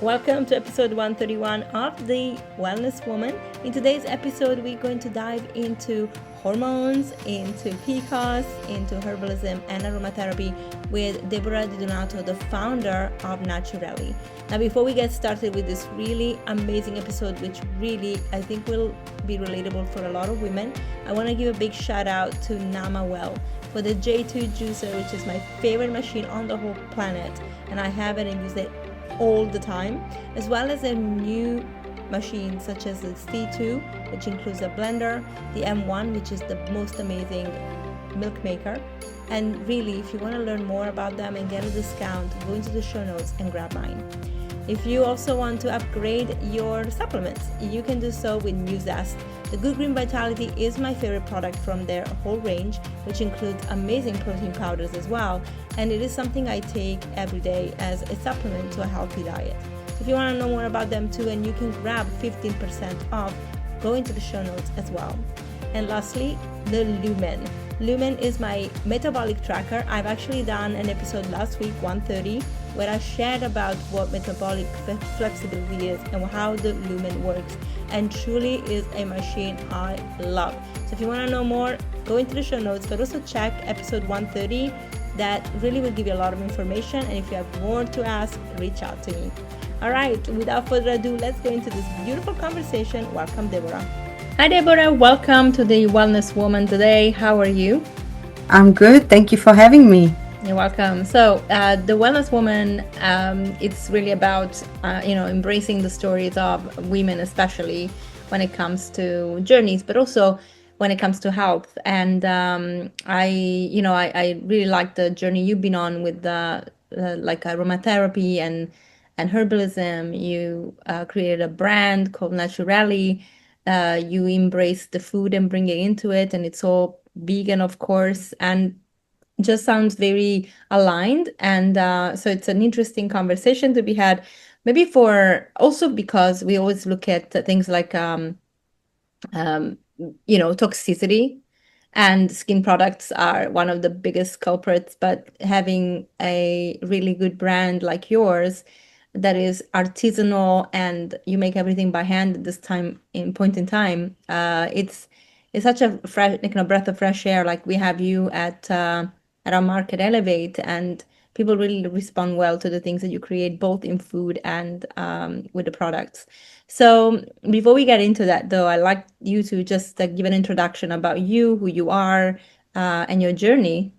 Welcome to episode 131 of The Wellness Woman. In today's episode, we're going to dive into hormones, into PCOS, into herbalism and aromatherapy with Debora, the founder of Naturally. Now, before we get started with this really amazing episode, which really I think will be relatable for a lot of women, I want to give a big shout out to Well for the J2 juicer, which is my favorite machine on the whole planet, and I have it and use it all the time, as well as a new machine such as the C2, which includes a blender, the M1, which is the most amazing milk maker. And really, if you want to learn more about them and get a discount, go into the show notes and grab mine. If you also want to upgrade your supplements, you can do so with New Zest. The Good Green Vitality is my favorite product from their whole range, which includes amazing protein powders as well, and it is something I take every day as a supplement to a healthy diet. So if you want to know more about them too, and you can grab 15% off, go into the show notes as well. And lastly, the Lumen. Lumen is my metabolic tracker. I've actually done an episode last week, 130, where I shared about what metabolic flexibility is and how the Lumen works, and truly is a machine I love. So if you want to know more, go into the show notes, but also check episode 130. That really will give you a lot of information, and if you have more to ask, reach out to me. All right, without further ado, let's go into this beautiful conversation. Welcome, Debora. Hi, Debora. Welcome to the Wellness Woman today. How are you? I'm good. Thank you for having me. You're welcome. So, the Wellness Woman, it's really about, embracing the stories of women, especially when it comes to journeys, but also when it comes to health. And I really like the journey you've been on with like aromatherapy and herbalism. You created a brand called Naturally. You embrace the food and bring it into it, and it's all vegan, of course, and just sounds very aligned. And so it's an interesting conversation to be had, maybe for also because we always look at things like toxicity, and skin products are one of the biggest culprits, but having a really good brand like yours that is artisanal and you make everything by hand at this point in time, it's such a fresh, breath of fresh air. Like we have you at our market Elevate, and people really respond well to the things that you create, both in food and with the products. So before we get into that, though, I'd like you to just give an introduction about you, who you are, and your journey.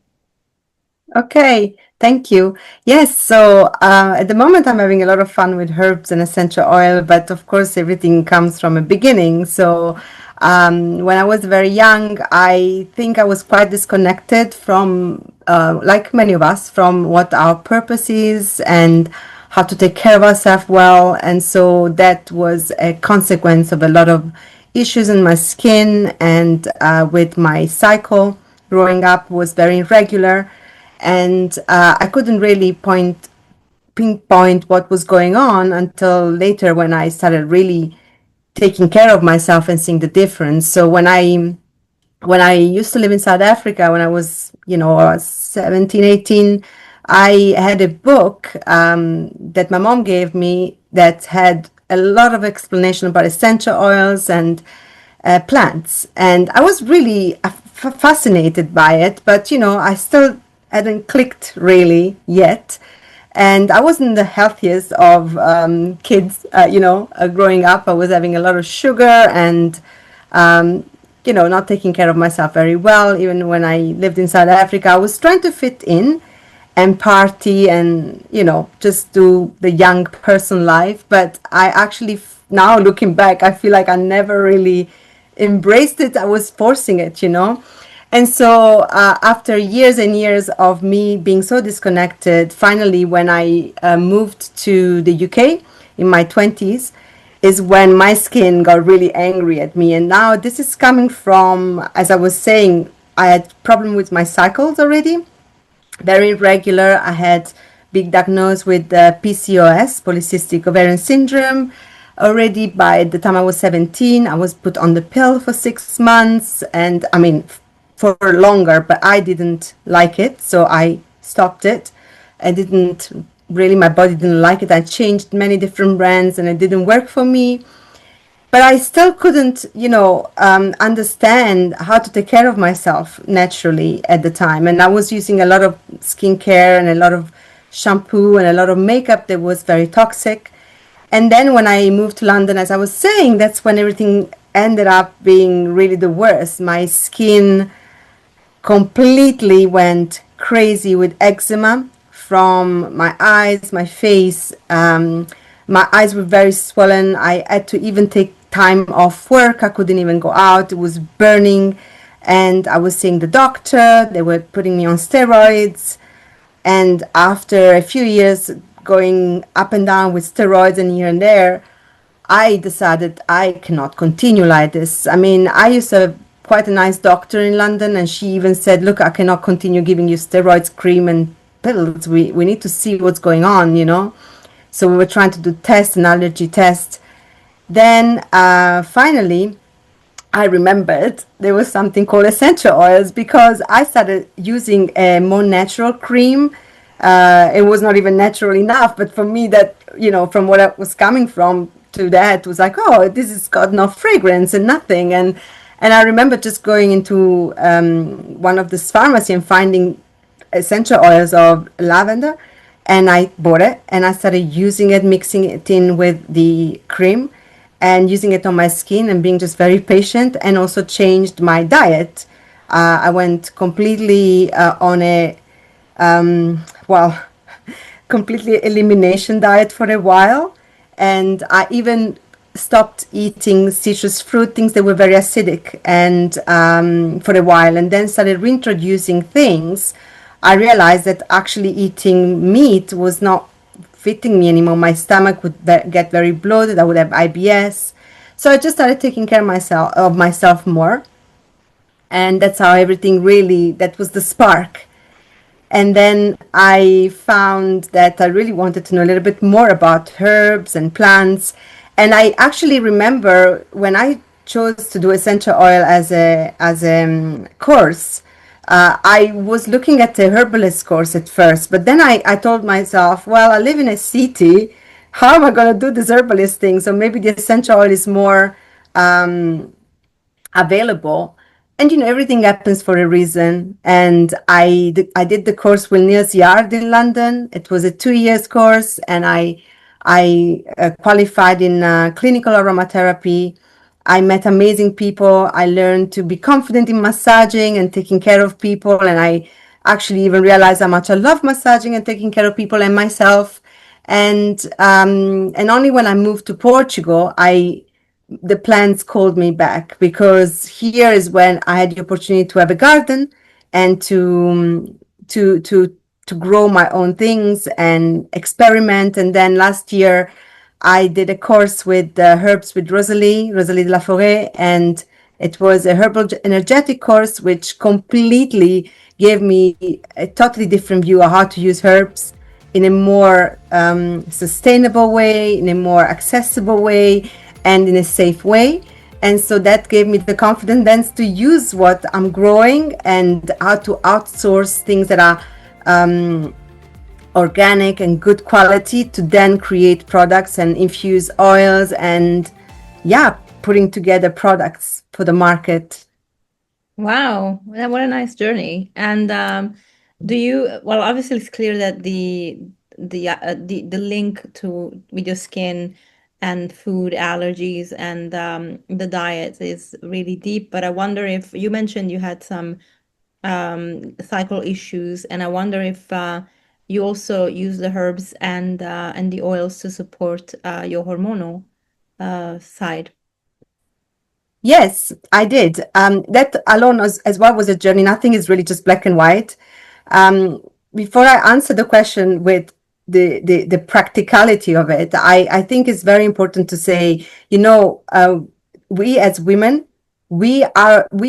Okay, thank you. Yes, so at the moment I'm having a lot of fun with herbs and essential oil, but of course everything comes from a beginning. So when I was very young, I think I was quite disconnected from, like many of us, from what our purpose is and how to take care of ourselves well. And so that was a consequence of a lot of issues in my skin and with my cycle. Growing up was very irregular. And I couldn't really pinpoint what was going on until later when I started really taking care of myself and seeing the difference. So when I used to live in South Africa, when I was 17, 18, I had a book that my mom gave me that had a lot of explanation about essential oils and plants. And I was really fascinated by it, but I still hadn't clicked really yet. And I wasn't the healthiest of kids, growing up. I was having a lot of sugar and, not taking care of myself very well. Even when I lived in South Africa, I was trying to fit in and party and, just do the young person life. But I actually, now looking back, I feel like I never really embraced it. I was forcing it, And so after years and years of me being so disconnected, finally, when I moved to the UK in my 20s, is when my skin got really angry at me. And now this is coming from, as I was saying, I had problem with my cycles already, very irregular. I had big diagnosed with PCOS, polycystic ovarian syndrome. Already by the time I was 17, I was put on the pill for 6 months. And I mean, for longer, but I didn't like it, so I stopped it. I didn't really my body didn't like it. I changed many different brands and it didn't work for me. But I still couldn't, understand how to take care of myself naturally at the time. And I was using a lot of skincare and a lot of shampoo and a lot of makeup that was very toxic. And then when I moved to London, as I was saying, that's when everything ended up being really the worst. My skin completely went crazy with eczema from my eyes, my face. My eyes were very swollen. I had to even take time off work. I couldn't even go out. It was burning. And I was seeing the doctor. They were putting me on steroids. And after a few years going up and down with steroids and here and there, I decided I cannot continue like this. I mean, I used to have quite a nice doctor in London, and she even said, look, I cannot continue giving you steroids, cream, and pills. We need to see what's going on, you know? So we were trying to do tests, an allergy test. Then finally, I remembered there was something called essential oils because I started using a more natural cream. It was not even natural enough, but for me, that, from what I was coming from to that was like, oh, this has got no fragrance and nothing. And I remember just going into one of this pharmacy and finding essential oils of lavender, and I bought it and I started using it, mixing it in with the cream and using it on my skin and being just very patient, and also changed my diet. I went completely on a well, completely elimination diet for a while, and I even stopped eating citrus fruit, things that were very acidic, and for a while, and then started reintroducing things. I realized that actually eating meat was not fitting me anymore. My stomach would get very bloated. I would have IBS. So I just started taking care of myself more, and that's how everything really. That was the spark. And then I found that I really wanted to know a little bit more about herbs and plants. And I actually remember when I chose to do essential oil as a course, I was looking at the herbalist course at first, but then I told myself, well, I live in a city. How am I going to do this herbalist thing? So maybe the essential oil is more available. And everything happens for a reason. And I did the course with Neal's Yard in London. It was a 2 years course, and I qualified in clinical aromatherapy. I met amazing people. I learned to be confident in massaging and taking care of people, and I actually even realized how much I love massaging and taking care of people and myself. And only when I moved to Portugal, the plants called me back, because here is when I had the opportunity to have a garden and to grow my own things and experiment. And then last year I did a course with herbs with Rosalie de la Forêt, and it was a herbal energetic course which completely gave me a totally different view of how to use herbs in a more sustainable way, in a more accessible way, and in a safe way. And so that gave me the confidence then to use what I'm growing and how to outsource things that are organic and good quality, to then create products and infuse oils and putting together products for the market. Wow, what a nice journey. And well, obviously it's clear that the link to with your skin and food allergies and the diet is really deep. But I wonder if you mentioned you had some cycle issues, and I wonder if you also use the herbs and the oils to support your hormonal side. Yes, I did. That alone as well was a journey. Nothing is really just black and white. Before I answer the question with the practicality of it, I think it's very important to say, we as women, we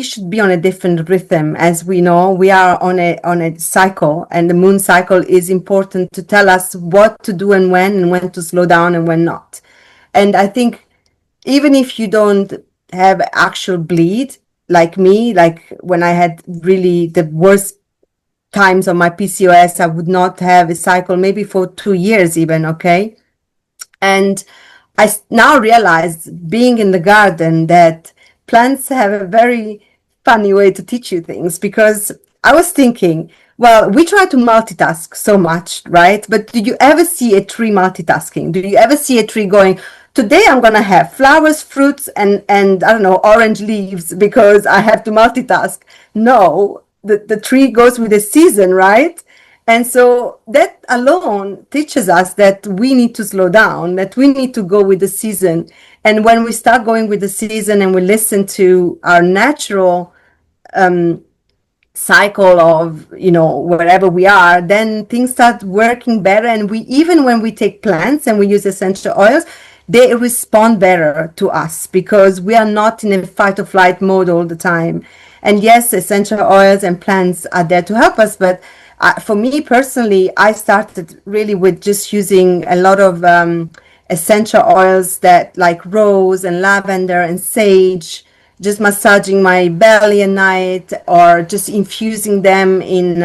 should be on a different rhythm. As we know, we are on a cycle, and the moon cycle is important to tell us what to do and when to slow down and when not. And I think even if you don't have actual bleed like me, like when I had really the worst times of my PCOS, I would not have a cycle, maybe for 2 years even, okay? And now realize, being in the garden, that plants have a very funny way to teach you things. Because I was thinking, well, we try to multitask so much, right? But do you ever see a tree multitasking? Do you ever see a tree going, today I'm going to have flowers, fruits, and I don't know, orange leaves because I have to multitask? No, the tree goes with the season, right? And so that alone teaches us that we need to slow down, that we need to go with the season. And when we start going with the season and we listen to our natural cycle of, wherever we are, then things start working better. And we, even when we take plants and we use essential oils, they respond better to us because we are not in a fight or flight mode all the time. And yes, essential oils and plants are there to help us, but for me personally, I started really with just using a lot of essential oils, that like rose and lavender and sage, just massaging my belly at night, or just infusing them in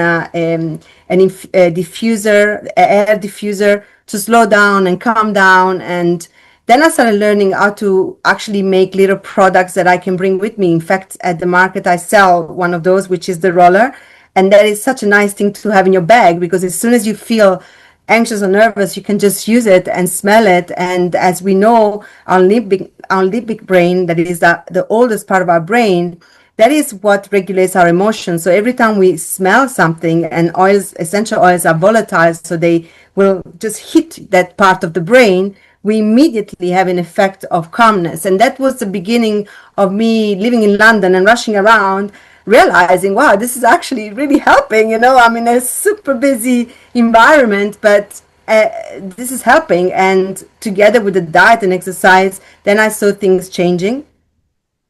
diffuser, air diffuser, to slow down and calm down. And then I started learning how to actually make little products that I can bring with me. In fact, at the market, I sell one of those, which is the roller. And that is such a nice thing to have in your bag, because as soon as you feel anxious or nervous, you can just use it and smell it. And as we know, our limbic brain, that is the oldest part of our brain, that is what regulates our emotions. So every time we smell something, and essential oils are volatile, so they will just hit that part of the brain, we immediately have an effect of calmness. And that was the beginning of me living in London and rushing around, realizing, wow, this is actually really helping. I'm in a super busy environment, but this is helping. And together with the diet and exercise, then I saw things changing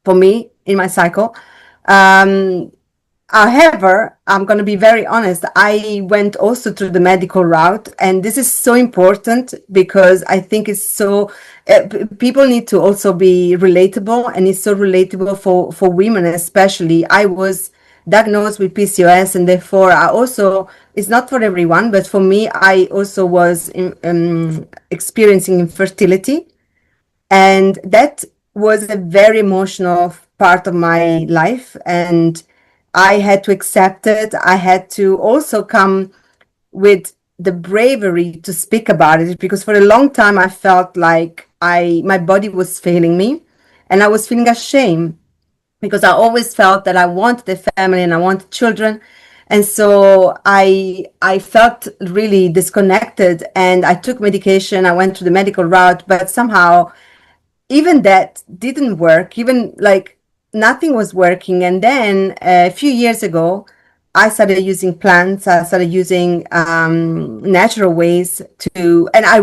for me in my cycle. However, I'm going to be very honest, I went also through the medical route, and this is so important because I think it's so, people need to also be relatable, and it's so relatable for women especially. I was diagnosed with PCOS, and therefore it's not for everyone, but for me, I also was experiencing infertility. And that was a very emotional part of my life. And I had to accept it. I had to also come with the bravery to speak about it, because for a long time I felt like my body was failing me, and I was feeling ashamed because I always felt that I wanted a family and I wanted children. And so I felt really disconnected, and I took medication. I went through the medical route, but somehow even that didn't work. Even like nothing was working. And then a few years ago, I started using plants. I started using natural ways and I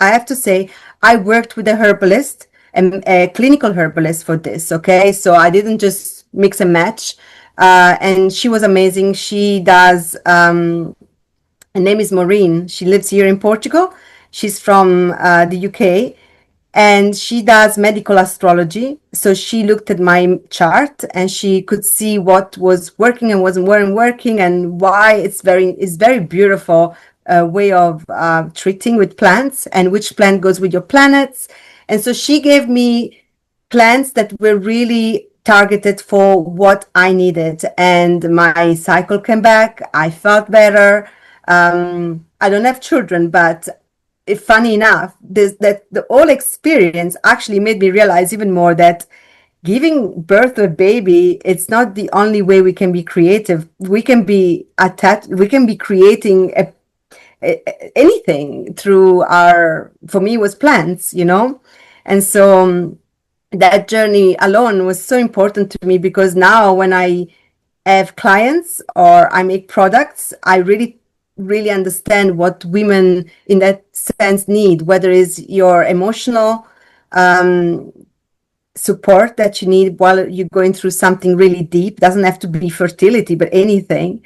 have to say, I worked with a herbalist and a clinical herbalist for this. Okay. So I didn't just mix and match. And she was amazing. She does, her name is Maureen. She lives here in Portugal. She's from the UK, and she does medical astrology. So she looked at my chart and she could see what was working and wasn't working, and why. It's very beautiful way of treating with plants, and which plant goes with your planets. And so she gave me plants that were really targeted for what I needed, and my cycle came back. I felt better. I don't have children, but funny enough, that the whole experience actually made me realize even more that giving birth to a baby, it's not the only way we can be creative. We can be attached. We can be creating anything through for me, it was plants, And so that journey alone was so important to me, because now when I have clients or I make products, I really understand what women in that sense need, whether it's your emotional support that you need while you're going through something really deep. Doesn't have to be fertility, but anything,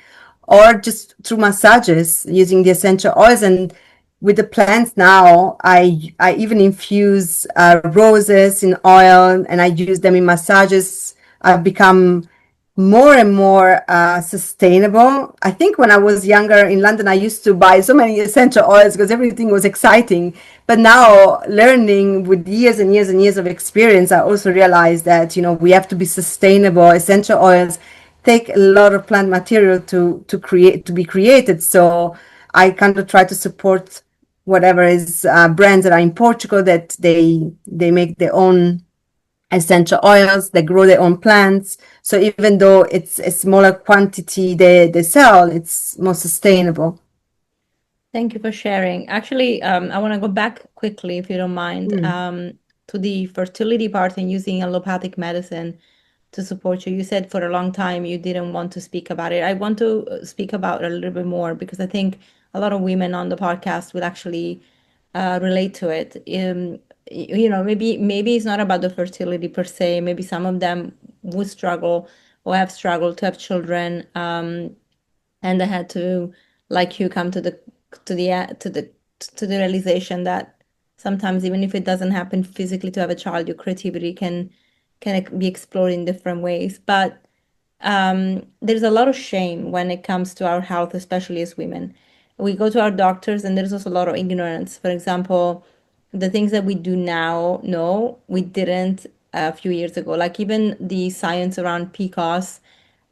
or just through massages using the essential oils. And with the plants now, I even infuse roses in oil, and I use them in massages. I've become more and more sustainable. I think when I was younger in London, I used to buy so many essential oils because everything was exciting. But now, learning with years and years and years of experience, I also realized that, we have to be sustainable. Essential oils take a lot of plant material to be created. So I kind of try to support whatever is brands that are in Portugal, that they make their own essential oils, they grow their own plants. So even though it's a smaller quantity they sell, it's more sustainable. Thank you for sharing. Actually, I want to go back quickly, if you don't mind, Mm. to the fertility part and using allopathic medicine to support you. You said for a long time you didn't want to speak about it. I want to speak about it a little bit more because I think a lot of women on the podcast will actually relate to it. Maybe it's not about the fertility per se. Maybe some of them would struggle or have struggled to have children, and they had to, like you, come to the to the to the realization that sometimes even if it doesn't happen physically to have a child, your creativity can be explored in different ways. But there's a lot of shame when it comes to our health, especially as women. We go to our doctors, and there's also a lot of ignorance. For example, the things that we do now know we didn't a few years ago. Like even the science around PCOS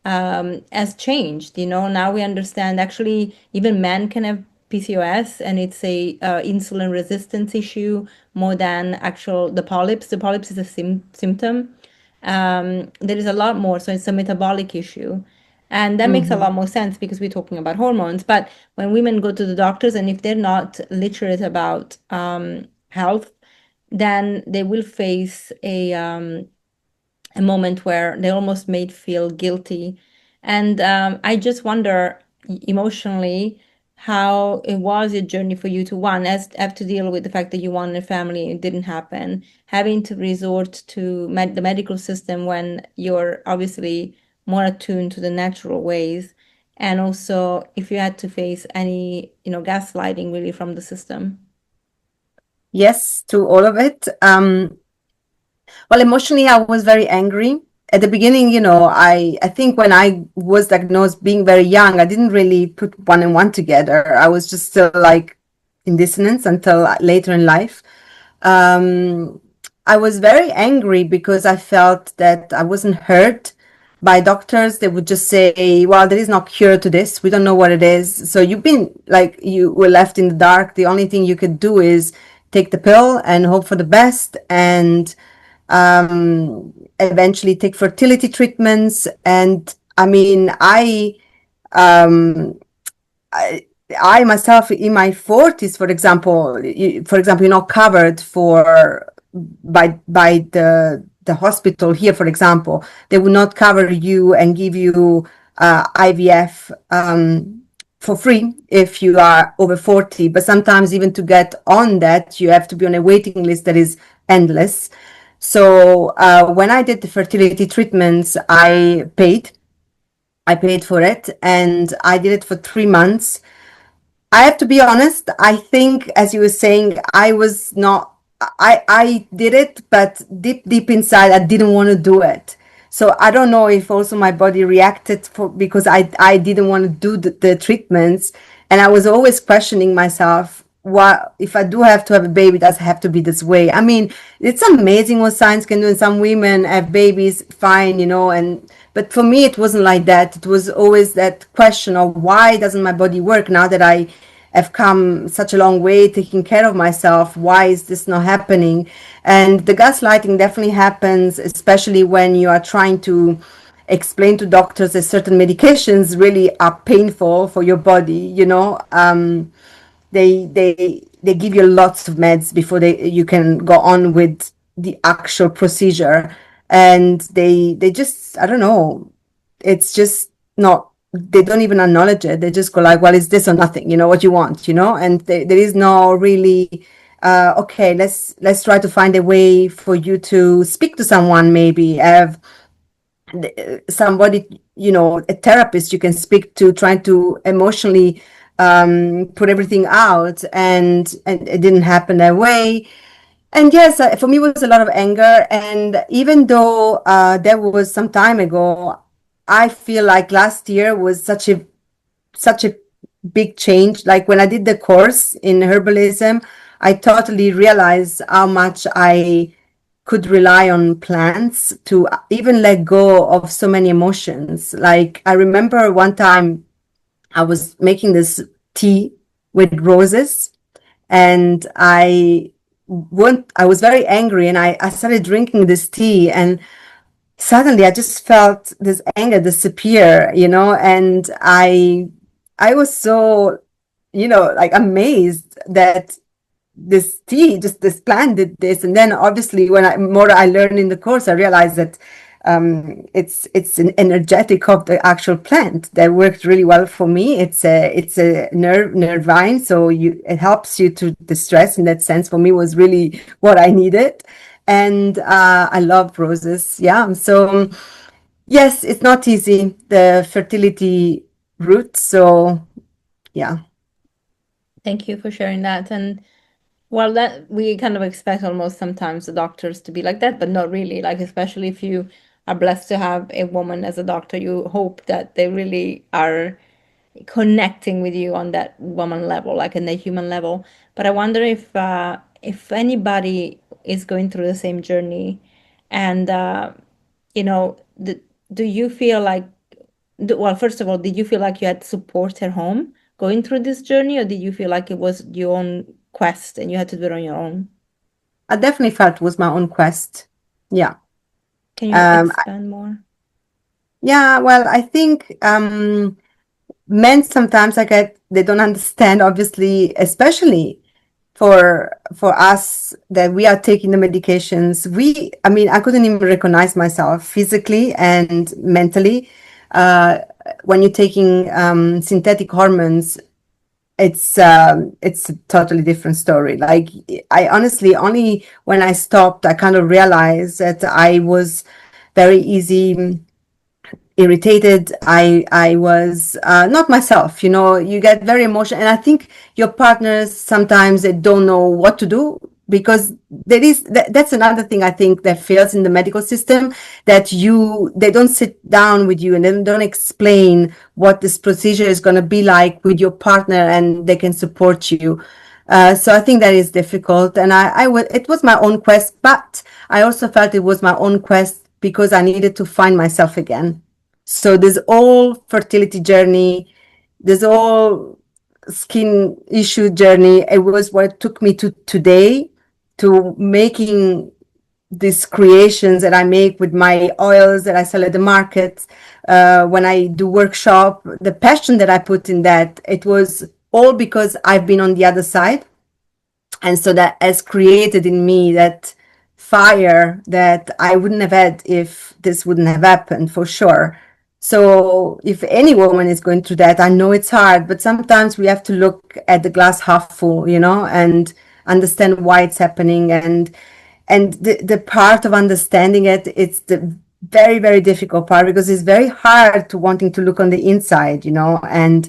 has changed. Now we understand actually even men can have PCOS, and it's a insulin resistance issue more than actual the polyps. The polyps is a symptom. There is a lot more, so it's a metabolic issue. And that makes a lot Hmm. more sense because we're talking about hormones. But when women go to the doctors, and if they're not literate about health, then they will face a moment where they almost made feel guilty. And I just wonder emotionally how it was a journey for you to one as have to deal with the fact that you wanted a family and it didn't happen, having to resort to the medical system when you're obviously more attuned to the natural ways, and also if you had to face any gaslighting really from the system. Yes, to all of it. Well, emotionally, I was very angry. At the beginning, I think when I was diagnosed being very young, I didn't really put one and one together. I was just still like in dissonance until later in life. Um, I was very angry because I felt that I wasn't heard by doctors. They would just say, well, there is no cure to this. We don't know what it is. So you've been like, you were left in the dark. The only thing you could do is take the pill and hope for the best. And eventually take fertility treatments. And I mean, um, I, I myself in my 40s, for example, you're not covered for by the hospital here, for example. They will not cover you and give you IVF for free if you are over 40. But sometimes even to get on that, you have to be on a waiting list that is endless. So when I did the fertility treatments, I paid for it, and I did it for 3 months. I have to be honest. I think, as you were saying, I was not. I did it, but deep inside, I didn't want to do it. So I don't know if also my body reacted because I didn't want to do the treatments, and I was always questioning myself. What if I do have to have a baby? Does it have to be this way? I mean, it's amazing what science can do, and some women have babies fine, and but for me, it wasn't like that. It was always that question of why doesn't my body work now that I have come such a long way taking care of myself. Why is this not happening? And the gaslighting definitely happens, especially when you are trying to explain to doctors that certain medications really are painful for your body. They give you lots of meds before you can go on with the actual procedure, and they just, I don't know, it's just not, they don't even acknowledge it. They just go like, well, it's this or nothing, what you want, and there is no really okay, let's try to find a way for you to speak to someone, maybe have somebody, a therapist you can speak to, trying to emotionally put everything out, and it didn't happen that way. And yes, for me, it was a lot of anger. And even though that was some time ago, I feel like last year was such a big change. Like when I did the course in herbalism, I totally realized how much I could rely on plants to even let go of so many emotions. Like I remember one time I was making this tea with roses, and I was very angry, and I started drinking this tea, and suddenly I just felt this anger disappear, and I was so, like amazed that this tea, just this plant did this. And then obviously when I learned in the course, I realized that it's an energetic of the actual plant that worked really well for me. It's a nervine, so it helps you to distress in that sense. For me, was really what I needed. And I love roses. Yeah. So yes, it's not easy, the fertility route. So yeah. Thank you for sharing that. And well, that we kind of expect almost sometimes the doctors to be like that, but not really. Like, especially if you are blessed to have a woman as a doctor, you hope that they really are connecting with you on that woman level, like in the human level. But I wonder if anybody is going through the same journey, and you know, do you feel like, well, first of all, did you feel like you had support at home going through this journey, or did you feel like it was your own quest and you had to do it on your own? I definitely felt it was my own quest. Yeah. Can you Um, expand more? yeah, well, I think men sometimes they don't understand, obviously, especially for us that we are taking the medications. I mean, I couldn't even recognize myself physically and mentally. Uh, when you're taking synthetic hormones, it's a totally different story. Like I honestly, only when I stopped, I kind of realized that I was very easy irritated. I was not myself. You get very emotional, and I think your partners sometimes they don't know what to do, because that's another thing I think that fails in the medical system, that they don't sit down with you and they don't explain what this procedure is going to be like with your partner, and they can support you. So I think that is difficult, and it was my own quest, but I also felt it was my own quest because I needed to find myself again. So this whole fertility journey, this whole skin issue journey, it was what took me to today, to making these creations that I make with my oils that I sell at the market. When I do workshop, the passion that I put in that, it was all because I've been on the other side. And so that has created in me that fire that I wouldn't have had if this wouldn't have happened, for sure. So if any woman is going through that, I know it's hard, but sometimes we have to look at the glass half full, and understand why it's happening. And the part of understanding it's the very, very difficult part, because it's very hard to wanting to look on the inside, and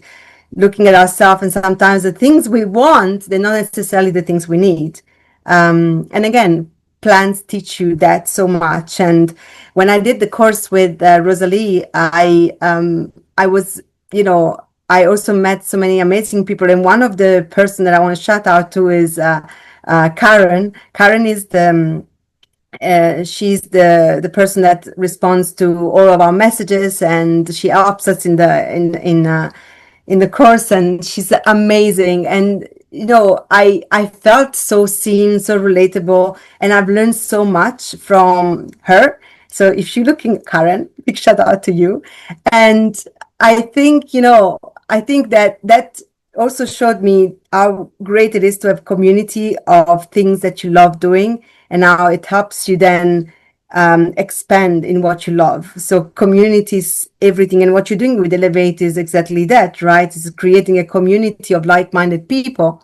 looking at ourselves, and sometimes the things we want, they're not necessarily the things we need. And again, plants teach you that so much. And when I did the course with Rosalie, I was, I also met so many amazing people. And one of the person that I want to shout out to is Karen. Karen is she's the person that responds to all of our messages, and she helps us in the course, and she's amazing. And I felt so seen, so relatable, and I've learned so much from her. So if you're looking, Karen, big shout out to you. And I think that also showed me how great it is to have community of things that you love doing, and how it helps you then expand in what you love. So community is everything, and what you're doing with Elevate is exactly that, right? It's creating a community of like-minded people,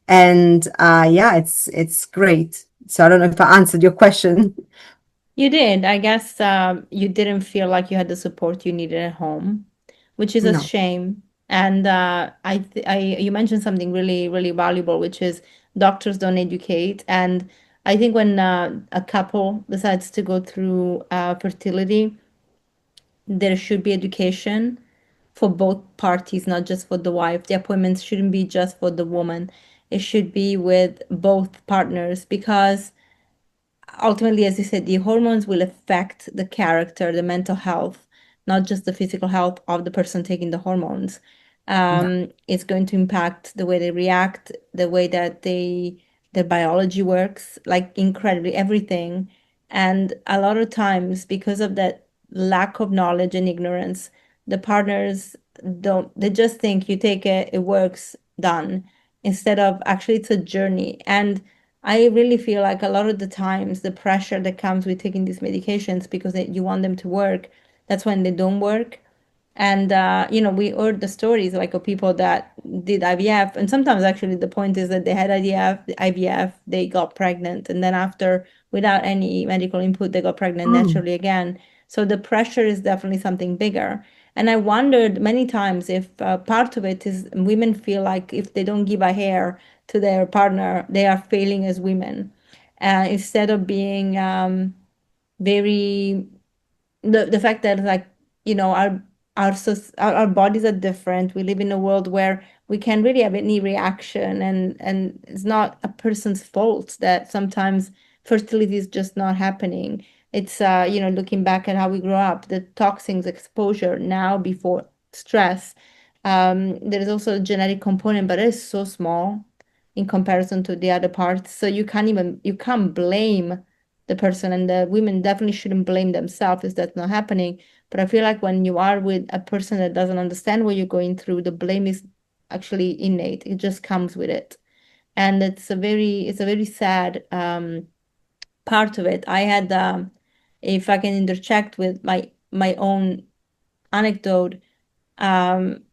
and yeah, it's great. So I don't know if I answered your question. You did. I guess you didn't feel like you had the support you needed at home, which is a No. shame. And you mentioned something really, really valuable, which is doctors don't educate. And I think when a couple decides to go through fertility, there should be education for both parties, not just for the wife. The appointments shouldn't be just for the woman. It should be with both partners because ultimately, as you said, the hormones will affect the character, the mental health, not just the physical health of the person taking the hormones. Yeah. It's going to impact the way they react, the way that their biology works, like incredibly everything. And a lot of times, because of that lack of knowledge and ignorance, the partners don't, they just think you take it, it works, done, instead of actually it's a journey. And I really feel like a lot of the times the pressure that comes with taking these medications because you want them to work, that's when they don't work. And we heard the stories like of people that did IVF, and sometimes actually the point is that they had IVF, they got pregnant, and then after, without any medical input, they got pregnant Mm. naturally again. So the pressure is definitely something bigger. And I wondered many times if part of it is women feel like if they don't give a hair to their partner, they are failing as women, instead of being very the fact that like our bodies are different. We live in a world where we can really have any reaction, and it's not a person's fault that sometimes fertility is just not happening. It's looking back at how we grew up, the toxins exposure now before stress. There is also a genetic component, but it's so small in comparison to the other parts, so you can't blame the person, and the women definitely shouldn't blame themselves if that's not happening. But I feel like when you are with a person that doesn't understand what you're going through, the blame is actually innate. It just comes with it. And it's a very sad part of it. I had if I can interject with my own anecdote, um,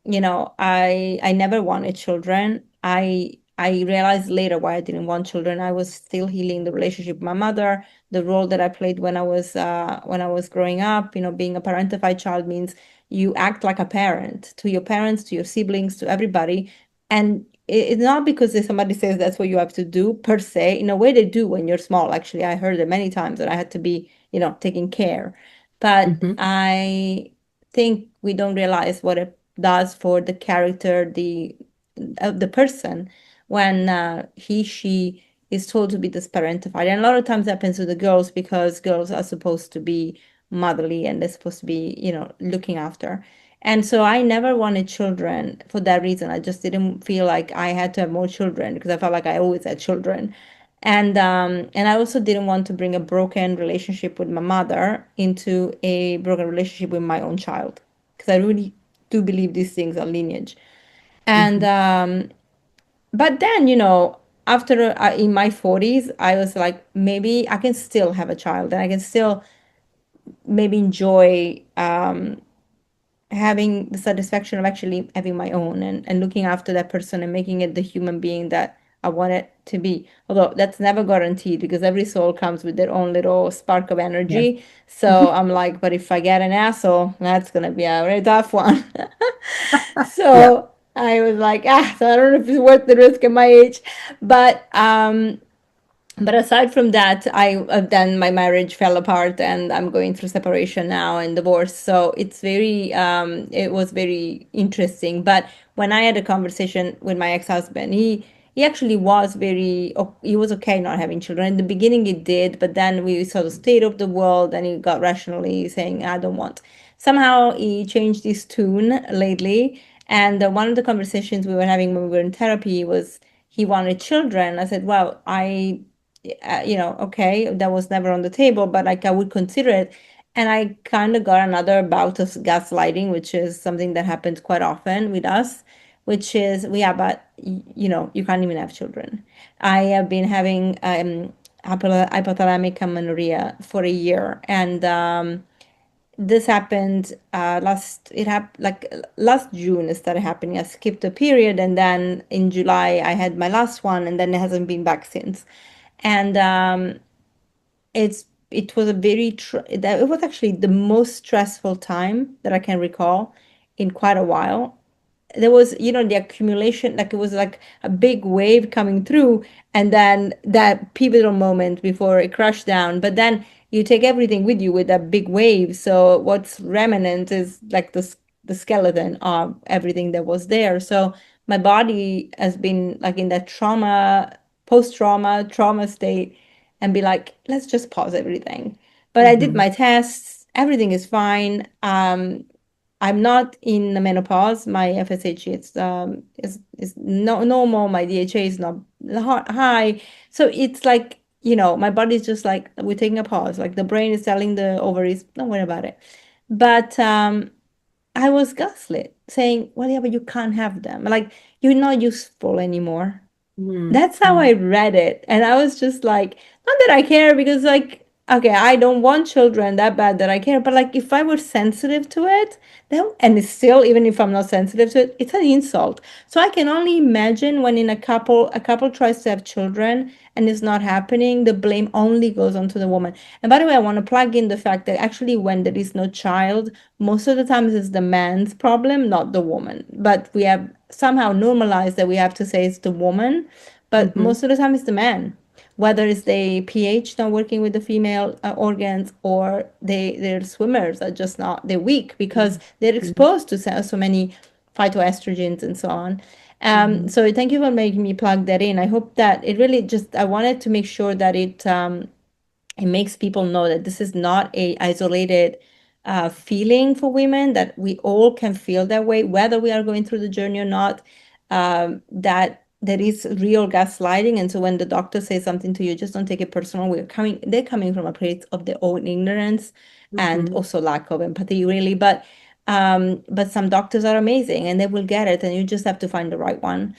I never wanted children. I realized later why I didn't want children. I was still healing the relationship with my mother, the role that I played when I was growing up. Being a parentified child means you act like a parent to your parents, to your siblings, to everybody. And it's not because if somebody says that's what you have to do per se. In a way, they do when you're small. Actually, I heard it many times that I had to be, taking care. But Hmm. I think we don't realize what it does for the character, the person, when she is told to be this parentified. And a lot of times happens to the girls because girls are supposed to be motherly and they're supposed to be, looking after. And so I never wanted children for that reason. I just didn't feel like I had to have more children because I felt like I always had children. And I also didn't want to bring a broken relationship with my mother into a broken relationship with my own child because I really do believe these things are lineage. And Hmm. but then, after in my 40s, I was like, maybe I can still have a child and I can still maybe enjoy having the satisfaction of actually having my own and looking after that person and making it the human being that I want it to be. Although that's never guaranteed because every soul comes with their own little spark of Yes. energy. So I'm like, but if I get an asshole, that's gonna be a very tough one. Yeah. So I was like, so I don't know if it's worth the risk at my age. But aside from that, then my marriage fell apart and I'm going through separation now and divorce. So it was very interesting. But when I had a conversation with my ex-husband, he actually he was okay not having children. In the beginning he did, but then we saw the state of the world and he got rationally saying, I don't want. Somehow he changed his tune lately. And one of the conversations we were having when we were in therapy was he wanted children. I said, well, okay, that was never on the table, but like I would consider it. And I kind of got another bout of gaslighting, which is something that happens quite often with us, which is, well, yeah, but you can't even have children. I have been having hypothalamic amenorrhea for a year, and this happened last June. It started happening. I skipped a period, and then in July I had my last one, and then it hasn't been back since. And it was a it was actually the most stressful time that I can recall in quite a while. There was, the accumulation, like it was like a big wave coming through, and then that pivotal moment before it crashed down. But then you take everything with you with that big wave. So what's remnant is like the skeleton of everything that was there. So my body has been like in that trauma state, and be like, let's just pause everything. But I did Mm-hmm. my tests, everything is fine. I'm not in the menopause. My FSH is no normal. My DHA is not high. So it's like, my body's just like, we're taking a pause. Like the brain is telling the ovaries, don't worry about it. But I was gaslit, saying, well, yeah, but you can't have them. Like, you're not useful anymore. That's how Mm-hmm. I read it. And I was just like, not that I care, because, like, okay, I don't want children that bad that I care. But, like, if I were sensitive to it, then, and it's still, even if I'm not sensitive to it, it's an insult. So I can only imagine when in a couple tries to have children and it's not happening, the blame only goes onto the woman. And by the way, I want to plug in the fact that actually when there is no child, most of the times it's the man's problem, not the woman. But we have somehow normalized that we have to say it's the woman, but Mm-hmm. most of the time it's the man, whether it's the pH not working with the female organs, or their swimmers are just not, they're weak because they're exposed to so many phytoestrogens and so on. Mm-hmm. So thank you for making me plug that in. I hope that it really just, I wanted to make sure that it makes people know that this is not a isolated feeling for women, that we all can feel that way, whether we are going through the journey or not. That there is real gaslighting, and so when the doctor says something to you, just don't take it personal. They're coming from a place of their own ignorance and Mm-hmm. also lack of empathy, really. But some doctors are amazing and they will get it, and you just have to find the right one.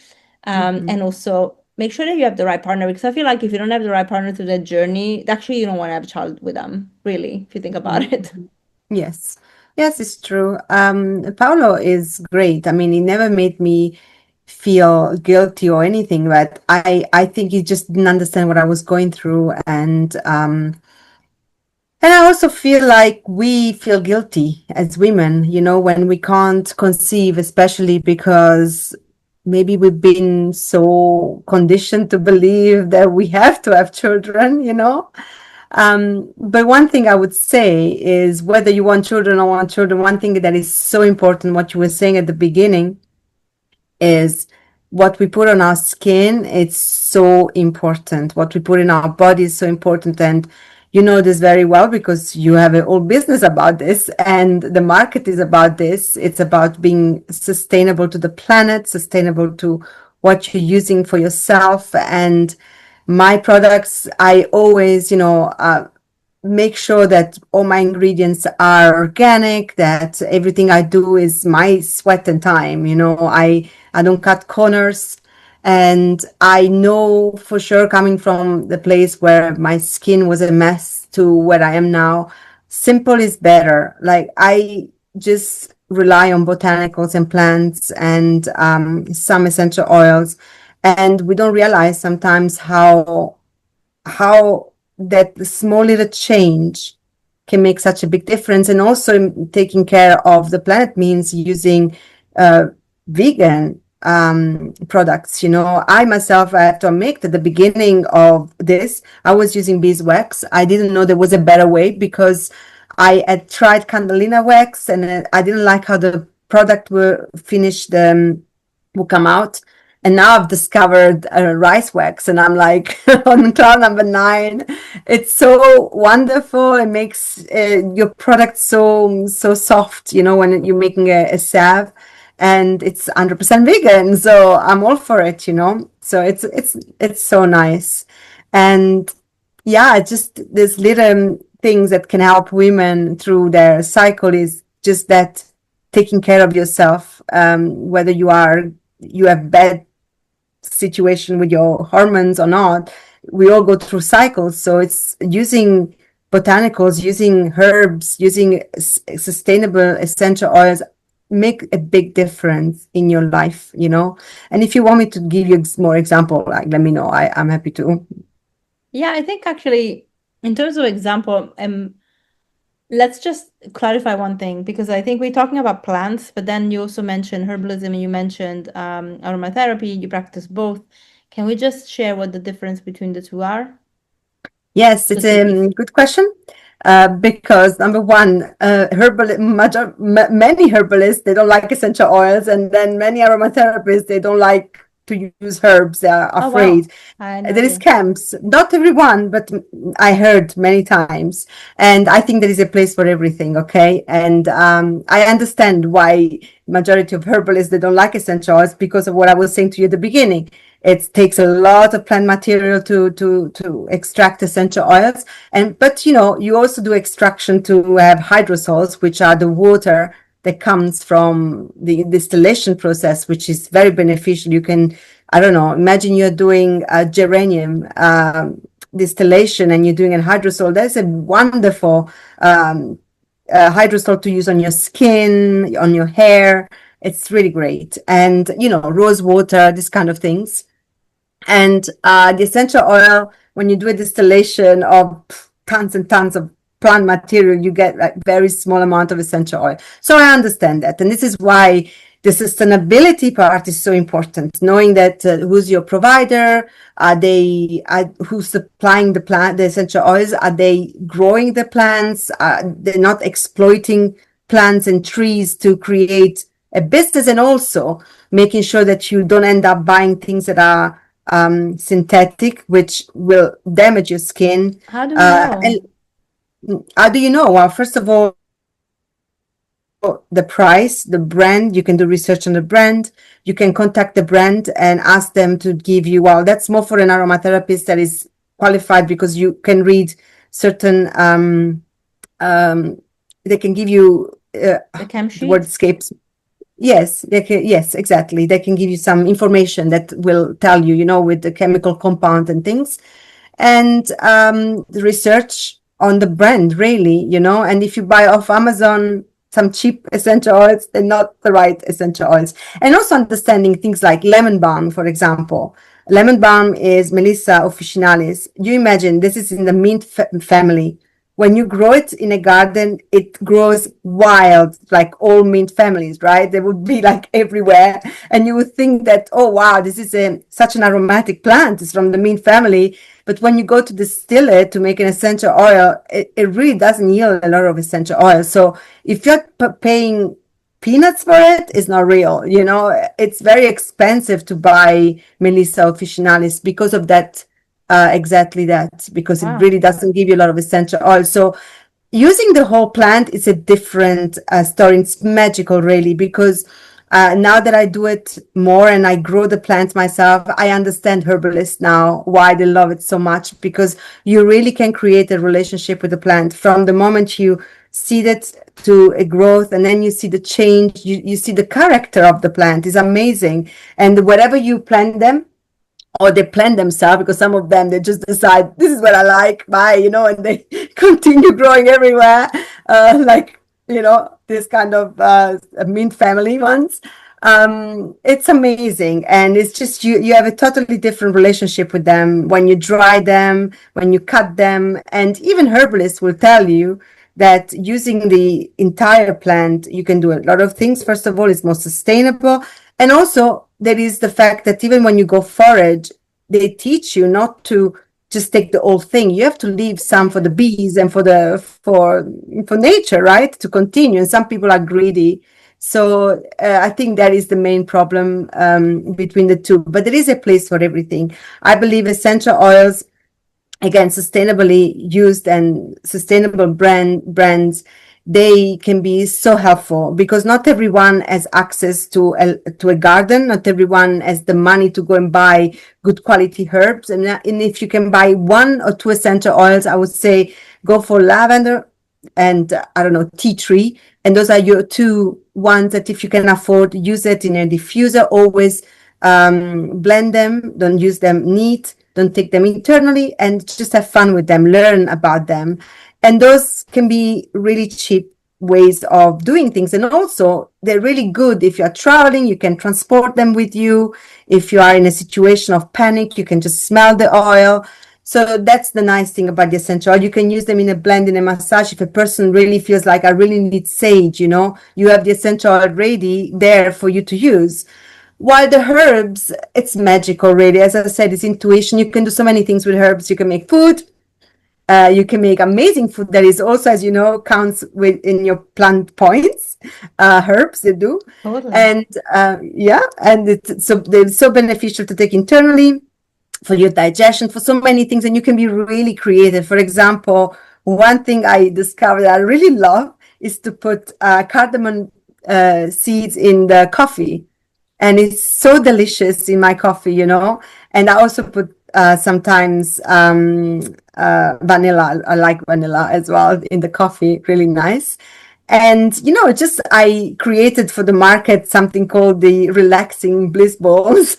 Mm-hmm. And also make sure that you have the right partner, because I feel like if you don't have the right partner through that journey, actually you don't want to have a child with them, really, if you think about it. Mm-hmm. Yes, yes, it's true. Paolo is great. I mean, he never made me feel guilty or anything, but I think he just didn't understand what I was going through, and I also feel like we feel guilty as women, when we can't conceive, especially because maybe we've been so conditioned to believe that we have to have children. But one thing I would say is whether you want children or want children, one thing that is so important, what you were saying at the beginning, is what we put on our skin. It's so important. What we put in our body is so important. And you know this very well because you have a whole business about this and the market is about this. It's about being sustainable to the planet, sustainable to what you're using for yourself. And my products, I always, make sure that all my ingredients are organic, that everything I do is my sweat and time. I don't cut corners. And I know for sure, coming from the place where my skin was a mess to where I am now, simple is better. Like I just rely on botanicals and plants and some essential oils. And we don't realize sometimes how that small little change can make such a big difference. And also taking care of the planet means using uh, vegan products. I myself, I have to admit, at the beginning of this, I was using beeswax. I didn't know there was a better way because I had tried Candelina wax and I didn't like how the product will finish will come out. And now I've discovered rice wax, and I'm like on cloud number 9. It's so wonderful. It makes your product so soft. When you're making a salve, and it's 100% vegan. So I'm all for it. So it's so nice, and yeah, just there's little things that can help women through their cycle. Is just that taking care of yourself, whether you have bad situation with your hormones or not. We all go through cycles, so it's using botanicals, using herbs, using sustainable essential oils make a big difference in your life. And if you want me to give you more example, like, let me know. I'm happy to. Yeah, I think actually, in terms of example, let's just clarify one thing, because I think we're talking about plants, but then you also mentioned herbalism and you mentioned aromatherapy. You practice both. Can we just share what the difference between the two are? Yes, it's a specific? good question. Because number one, many herbalists they don't like essential oils, and then many aromatherapists they don't like to use herbs. They are Oh wow, afraid. I had no There is idea. camps, not everyone, but I heard many times, and I think there is a place for everything. Okay, and I understand why majority of herbalists they don't like essential oils because of what I was saying to you at the beginning. It takes a lot of plant material to extract essential oils, and but you also do extraction to have hydrosols, which are the water that comes from the distillation process, which is very beneficial. You can, I don't know, imagine you're doing a geranium distillation and you're doing a hydrosol. That's a wonderful hydrosol to use on your skin, on your hair. It's really great. And, rose water, these kind of things. And the essential oil, when you do a distillation of tons and tons of plant material, you get like very small amount of essential oil. So I understand that. And this is why the sustainability part is so important, knowing that who's your provider, who's supplying the essential oils, are they growing the plants, they're not exploiting plants and trees to create a business, and also making sure that you don't end up buying things that are synthetic, which will damage your skin. How do we And know? how do you know? Well, first of all, the price, the brand, you can do research on the brand. You can contact the brand and ask them to give you, well, that's more for an aromatherapist that is qualified, because you can read certain, they can give you, The chem the word sheet? escapes. Yes, yes, exactly. They can give you some information that will tell you, with the chemical compound and things, and the research on the brand, really, and if you buy off Amazon some cheap essential oils, they're not the right essential oils. And also understanding things like lemon balm, for example. Lemon balm is Melissa officinalis. You imagine this is in the mint family. When you grow it in a garden, it grows wild, like all mint families, right? They would be like everywhere. And you would think that, oh, wow, this is such an aromatic plant. It's from the mint family. But when you go to distill it to make an essential oil, it really doesn't yield a lot of essential oil. So if you're paying peanuts for it, it's not real. It's very expensive to buy Melissa officinalis because of that. Exactly that, because it Wow. really doesn't give you a lot of essential oil. So using the whole plant is a different story. It's magical, really, because now that I do it more and I grow the plants myself, I understand herbalists now why they love it so much, because you really can create a relationship with the plant from the moment you seed it to a growth, and then you see the change. You see the character of the plant is amazing, and whatever you plant them, or they plan themselves, because some of them they just decide this is what I like, bye, and they continue growing everywhere, like this kind of mint family ones. It's amazing, and it's just you have a totally different relationship with them when you dry them, when you cut them, and even herbalists will tell you that using the entire plant you can do a lot of things. First of all, it's more sustainable, and also there is the fact that even when you go forage, they teach you not to just take the whole thing. You have to leave some for the bees and for nature, right, to continue. And some people are greedy. So I think that is the main problem between the two. But there is a place for everything. I believe essential oils, again, sustainably used and sustainable brands, they can be so helpful, because not everyone has access to a garden. Not everyone has the money to go and buy good quality herbs. And if you can buy one or two essential oils, I would say go for lavender and I don't know, tea tree. And those are your two ones that, if you can afford, use it in a diffuser. Always blend them. Don't use them neat. Don't take them internally, and just have fun with them. Learn about them. And those can be really cheap ways of doing things. And also, they're really good if you're traveling. You can transport them with you. If you are in a situation of panic, you can just smell the oil. So that's the nice thing about the essential oil. You can use them in a blend, in a massage. If a person really feels like, I really need sage, you have the essential oil ready there for you to use. While the herbs, it's magical, really. As I said, it's intuition. You can do so many things with herbs. You can make food. You can make amazing food that is also, as you know, counts in your plant points, herbs they do. Totally. And yeah, and they're so beneficial to take internally for your digestion, for so many things, and you can be really creative. For example, one thing I discovered that I really love is to put cardamom seeds in the coffee, and it's so delicious in my coffee, you know. And I also put sometimes vanilla. I like vanilla as well in the coffee, really nice. And you know, just I created for the market something called the relaxing bliss balls,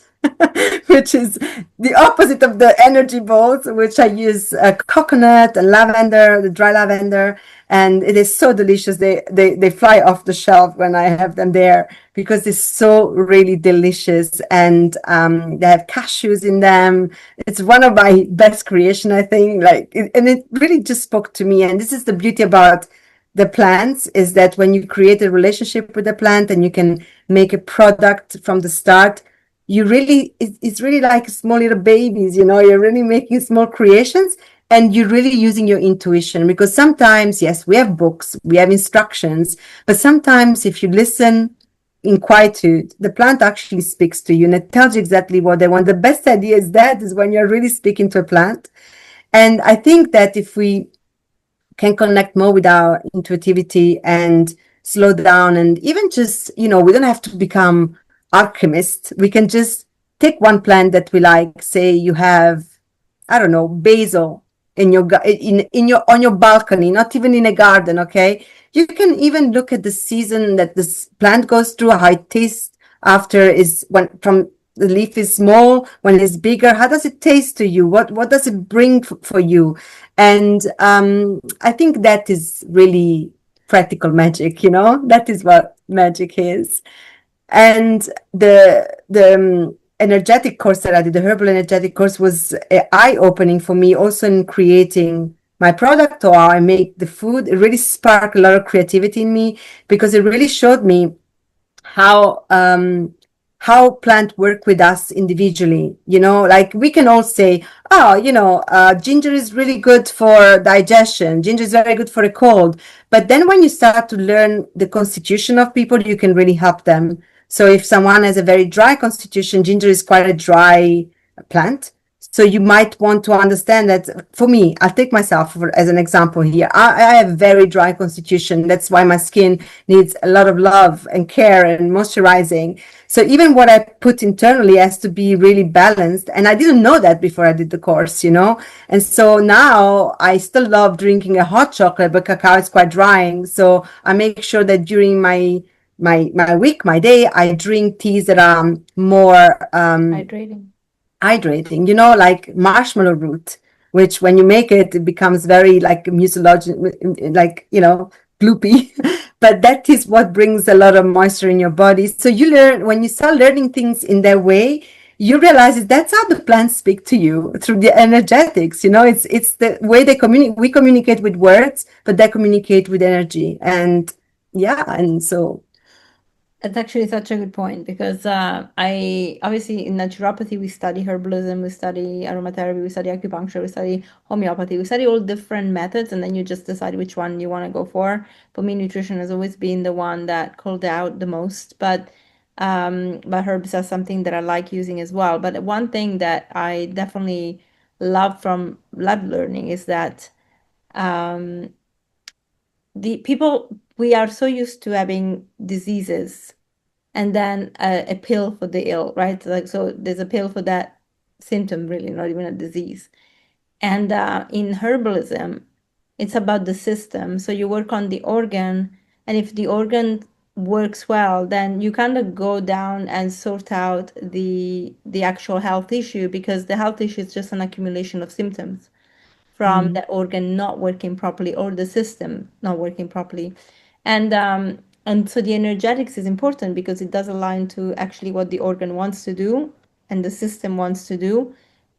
which is the opposite of the energy balls, which I use coconut and lavender, the dry lavender, and it is so delicious. They fly off the shelf when I have them there because it's so really delicious, and they have cashews in them. It's one of my best creation, I think. And it really just spoke to me. And this is the beauty about the plants, is that when you create a relationship with the plant and you can make a product from the start, you really it's really like small little babies, you know. You're really making small creations, and you're really using your intuition, because sometimes, yes, we have books, we have instructions, but sometimes if you listen in quietude, the plant actually speaks to you and it tells you exactly what they want. The best idea is when you're really speaking to a plant. And I think that if we can connect more with our intuitivity and slow down, and even just, you know, we don't have to become alchemists. We can just take one plant that we like. Say you have, I don't know, basil in your in your on your balcony, not even in a garden, okay? You can even look at the season that this plant goes through, how it tastes after, is when from the leaf is small, when it's bigger. How does it taste to you? What does it bring for you? And I think that is really practical magic, you know. That is what magic is. And the energetic course that I did, the herbal energetic course, was eye-opening for me also in creating my product or how I make the food. It really sparked a lot of creativity in me, because it really showed me how how plant work with us individually. You know, like we can all say, oh, you know, ginger is really good for digestion, ginger is very good for a cold. But then when you start to learn the constitution of people, you can really help them. So if someone has a very dry constitution, ginger is quite a dry plant. So you might want to understand that. For me, I'll take myself as an example here. I have very dry constitution. That's why my skin needs a lot of love and care and moisturizing. So even what I put internally has to be really balanced. And I didn't know that before I did the course, you know. And so now I still love drinking a hot chocolate, but cacao is quite drying. So I make sure that during my week, my day, I drink teas that are more Hydrating. hydrating, you know, like marshmallow root, which when you make it, it becomes very like mucilage, like, you know, gloopy. But that is what brings a lot of moisture in your body. So you learn, when you start learning things in their way, you realize that that's how the plants speak to you, through the energetics. You know, it's the way they communicate. We communicate with words, but they communicate with energy. And yeah, and so It's actually such a good point because I obviously in naturopathy we study herbalism, we study aromatherapy, we study acupuncture, we study homeopathy, we study all different methods, and then you just decide which one you want to go for. For me, nutrition has always been the one that called out the most, but herbs are something that I like using as well. But one thing that I definitely love learning is that um, the people we are so used to having diseases and then a pill for the ill, right? Like, so there's a pill for that symptom, really, not even a disease. And in herbalism, it's about the system. So you work on the organ, and if the organ works well, then you kind of go down and sort out the actual health issue, because the health issue is just an accumulation of symptoms from mm, that organ not working properly or the system not working properly. And so the energetics is important because it does align to actually what the organ wants to do and the system wants to do,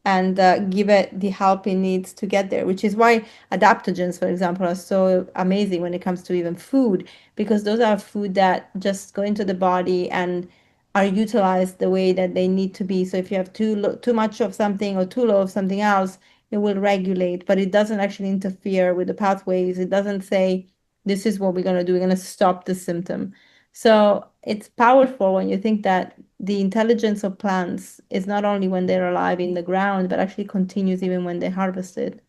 and give it the help it needs to get there, which is why adaptogens, for example, are so amazing when it comes to even food, because those are food that just go into the body and are utilized the way that they need to be. So if you have too much of something or too low of something else, it will regulate, but it doesn't actually interfere with the pathways. It doesn't say, this is what we're going to do. We're going to stop the symptom. So it's powerful when you think that the intelligence of plants is not only when they're alive in the ground, but actually continues even when they're harvested.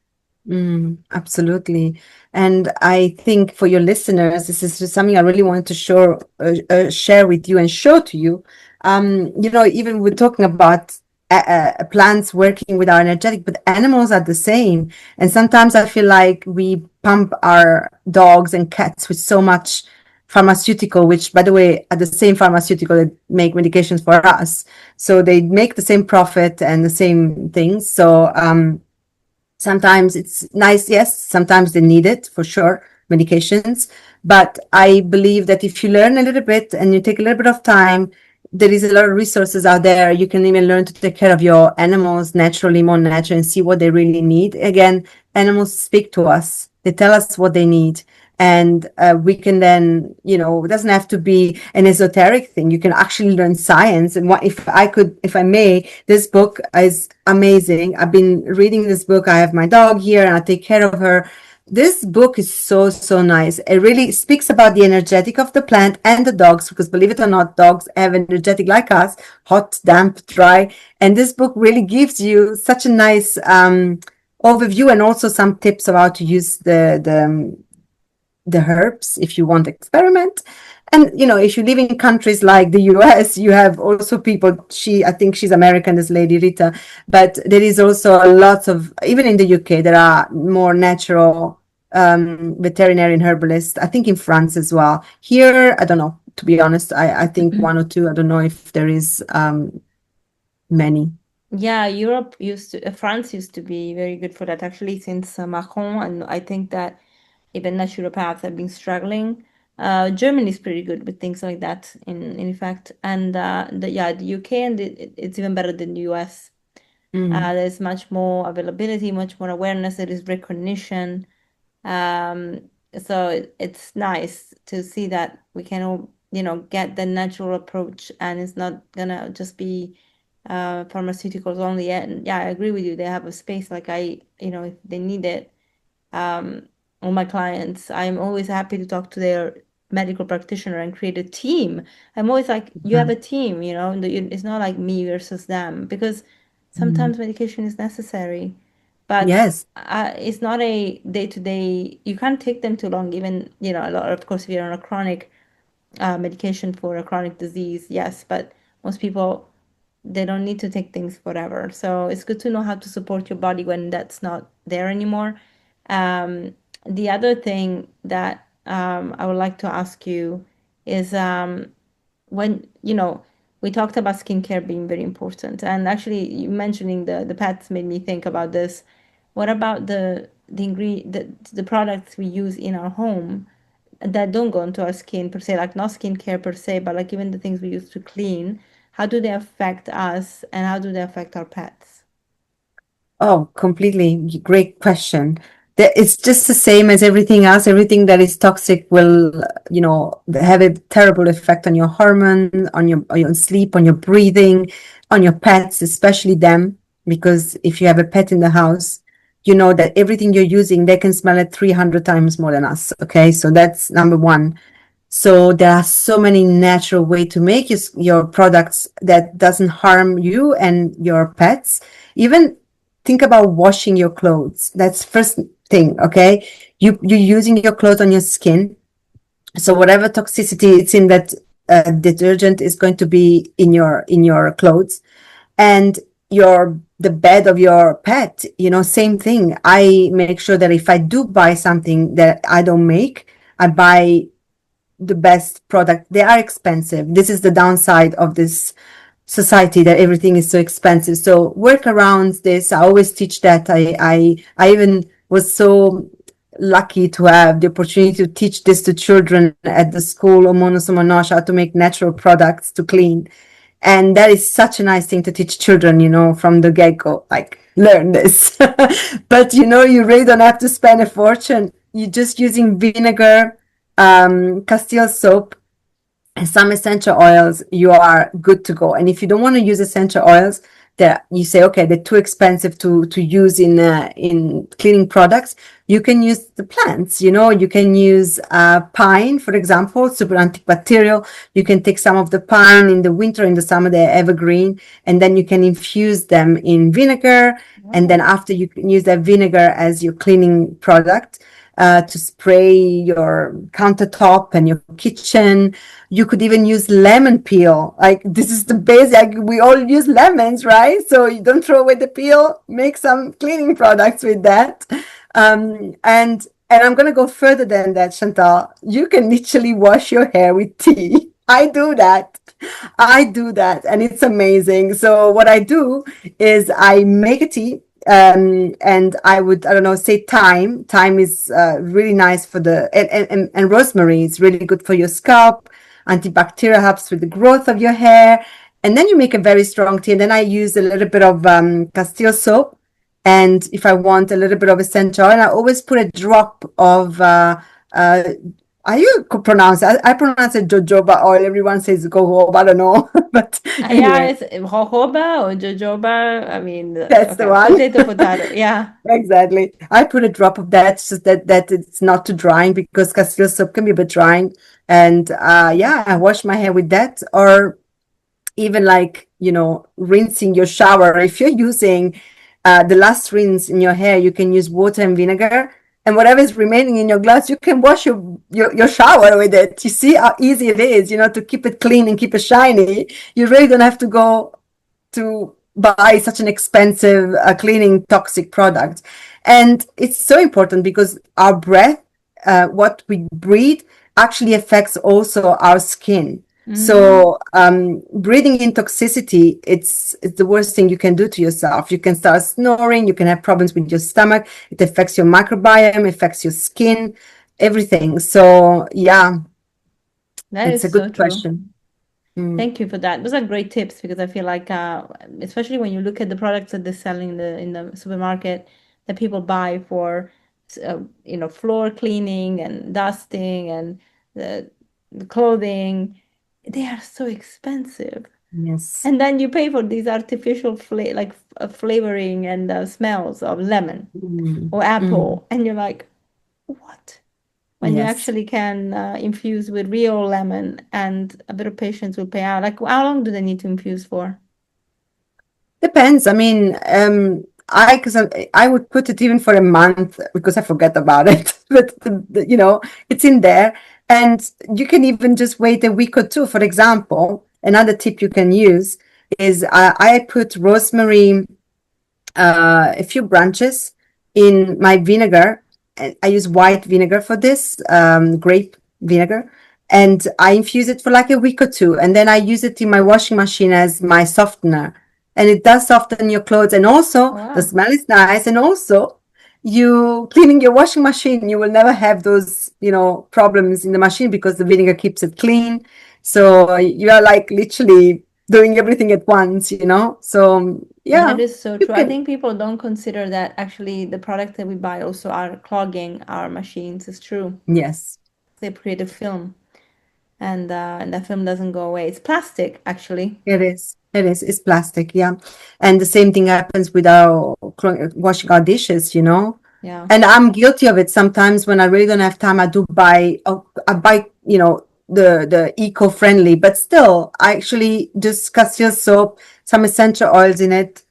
Absolutely. And I think for your listeners, this is just something I really wanted to share with you and show to you. Even we're talking about plants working with our energetic, but animals are the same. And sometimes I feel like we pump our dogs and cats with so much pharmaceutical, which, by the way, are the same pharmaceutical that make medications for us. So they make the same profit and the same things. So, sometimes it's nice, yes, sometimes they need it for sure, medications. But I believe that if you learn a little bit and you take a little bit of time, there is a lot of resources out there. You can even learn to take care of your animals naturally, more natural, and see what they really need. Again, animals speak to us, they tell us what they need. And we can then, it doesn't have to be an esoteric thing. You can actually learn science. And if I may, this book is amazing. I've been reading this book. I have my dog here and I take care of her. This book is so, so nice. It really speaks about the energetic of the plant and the dogs, because believe it or not, dogs have energetic like us, hot, damp, dry. And this book really gives you such a nice overview, and also some tips of how to use the herbs if you want to experiment. And if you live in countries like the US, you have also people, I think she's American, this lady Rita, but there is also a lot of, even in the UK, there are more natural veterinarian herbalists, I think in France as well. Here, I don't know, to be honest. I think one or two. I don't know if there is many. Yeah, France used to be very good for that actually since Macron, and I think that even naturopaths have been struggling. Germany is pretty good with things like that, in fact, and the UK, and it's even better than the US. There's much more availability, much more awareness. There is recognition. Um, so it's nice to see that we can all, get the natural approach, and it's not gonna just be pharmaceuticals only. And yeah, I agree with you. They have a space, like if they need it. All my clients, I'm always happy to talk to their medical practitioner and create a team. I'm always like, you have a team, it's not like me versus them, because sometimes medication is necessary, but Yes. it's not a day-to-day. You can't take them too long, even, a lot, of course, if you're on a chronic medication for a chronic disease, yes, but most people, they don't need to take things forever. So it's good to know how to support your body when that's not there anymore. The other thing that I would like to ask you is, when, we talked about skincare being very important, and actually you mentioning the pets made me think about this. What about the products we use in our home that don't go into our skin per se, like not skincare per se, but like even the things we use to clean, how do they affect us and how do they affect our pets? Oh, completely. Great question. It's just the same as everything else. Everything that is toxic will, have a terrible effect on your hormone, on your sleep, on your breathing, on your pets, especially them. Because if you have a pet in the house, you know that everything you're using, they can smell it 300 times more than us. Okay. So that's number one. So there are so many natural way to make your products that doesn't harm you and your pets. Even think about washing your clothes. That's first thing, okay? You're using your clothes on your skin. So whatever toxicity it's in that detergent is going to be in your clothes. And the bed of your pet, same thing. I make sure that if I do buy something that I don't make, I buy the best product. They are expensive. This is the downside of this society, that everything is so expensive. So work around this. I always teach that. I even was so lucky to have the opportunity to teach this to children at the school, Omono how to make natural products to clean. And that is such a nice thing to teach children, from the get-go, like learn this. But you really don't have to spend a fortune. You're just using vinegar, Castile soap, and some essential oils, you are good to go. And if you don't want to use essential oils, that you say, okay, they're too expensive to use in cleaning products, you can use the plants. You can use pine, for example, super antibacterial. You can take some of the pine in the winter, in the summer, they're evergreen, and then you can infuse them in vinegar. And then after, you can use that vinegar as your cleaning product to spray your countertop and your kitchen. You could even use lemon peel. Like, this is the basic. We all use lemons, right? So you don't throw away the peel. Make some cleaning products with that. And I'm gonna go further than that, Chantal. You can literally wash your hair with tea. I do that. And it's amazing. So what I do is I make a tea, and I don't know, say thyme. Thyme is really nice for and rosemary is really good for your scalp. Antibacterial helps with the growth of your hair. And then you make a very strong tea. And then I use a little bit of Castile soap. And if I want a little bit of essential oil, I always put a drop of how you could pronounce it? I pronounce it jojoba oil. Everyone says jojoba. I don't know, but Yeah, anyway, it's jojoba or jojoba. I mean, that's the okay, one. potato. Yeah. Exactly. I put a drop of that so that it's not too drying, because Castile soap can be a bit drying. And yeah, I wash my hair with that, or even like, rinsing your shower. If you're using the last rinse in your hair, you can use water and vinegar, and whatever is remaining in your glass, you can wash your shower with it. You see how easy it is, to keep it clean and keep it shiny. You really don't have to go to buy such an expensive cleaning toxic product. And it's so important because our breath, what we breathe, actually affects also our skin. So breathing in toxicity, it's the worst thing you can do to yourself. You can start snoring, you can have problems with your stomach, it affects your microbiome, affects your skin, everything. So yeah, That it's is a good so true. question. Mm, Thank you for that. Those are great tips because I feel like, especially when you look at the products that they sell in the supermarket that people buy for, floor cleaning and dusting and the clothing, they are so expensive. yes. And then you pay for these artificial flavoring and smells of lemon Mm, or mm, apple, and you're like, what? When you yes. actually can infuse with real lemon and a bit of patience will pay out. Like, how long do they need to infuse for? Depends. I mean, because I would put it even for a month because I forget about it. But it's in there, and you can even just wait a week or two. For example, another tip you can use is I put rosemary, a few branches in my vinegar. And I use white vinegar for this, grape vinegar, and I infuse it for like a week or two, and then I use it in my washing machine as my softener, and it does soften your clothes, and also Oh, the wow. smell is nice, and also you cleaning your washing machine, you will never have those problems in the machine because the vinegar keeps it clean. So you are like literally doing everything at once. So That yeah, is so you true. I can. think people don't consider that actually the products that we buy also are clogging our machines. It's true. Yes, They create a film, and that film doesn't go away. It's plastic, actually. it is. It is. It's plastic, yeah. And the same thing happens with our washing our dishes. Yeah. And I'm guilty of it sometimes when I really don't have time. I do buy, I buy, the eco-friendly, but still, I actually just Castile soap, some essential oils in it.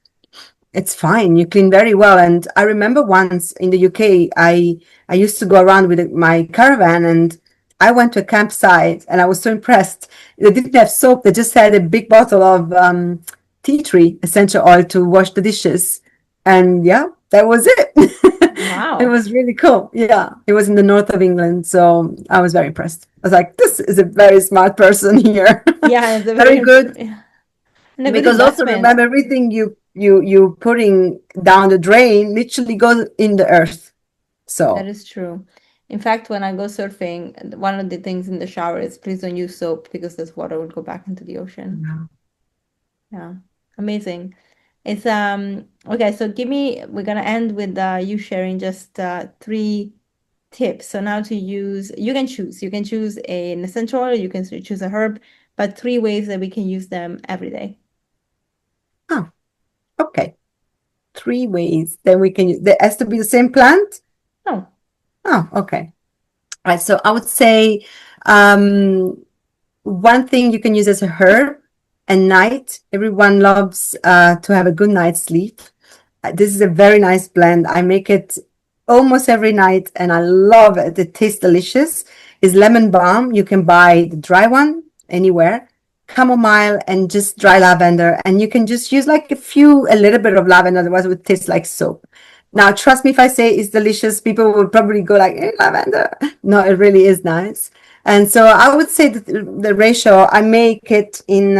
It's fine. You clean very well. And I remember once in the UK, I used to go around with my caravan, and I went to a campsite and I was so impressed. They didn't have soap. They just had a big bottle of tea tree essential oil to wash the dishes. And yeah, that was it. It Wow. was really cool. Yeah, it was in the north of England. So I was very impressed. I was like, this is a very smart person here. Yeah, it's a Very very good. yeah. And a good Because also investment. remember, everything you putting down the drain literally goes in the earth. That So is true. In fact, when I go surfing, one of the things in the shower is please don't use soap because this water will go back into the ocean. yeah. Yeah. Amazing. It's okay, so we're gonna end with you sharing just three tips. So now to use, you can choose. You can choose an essential oil, you can choose a herb, but three ways that we can use them every day. Oh. 3 ways that we can use. There has to be the same plant? Oh. Oh, okay. All right. So I would say one thing you can use as a herb at night. Everyone loves to have a good night's sleep. This is a very nice blend. I make it almost every night and I love it. It tastes delicious. Is lemon balm. You can buy the dry one anywhere. Chamomile and just dry lavender. And you can just use like a little bit of lavender, otherwise it would taste like soap. Now, trust me if I say it's delicious, people will probably go like, lavender. No, it really is nice. And so I would say that the ratio, I make it in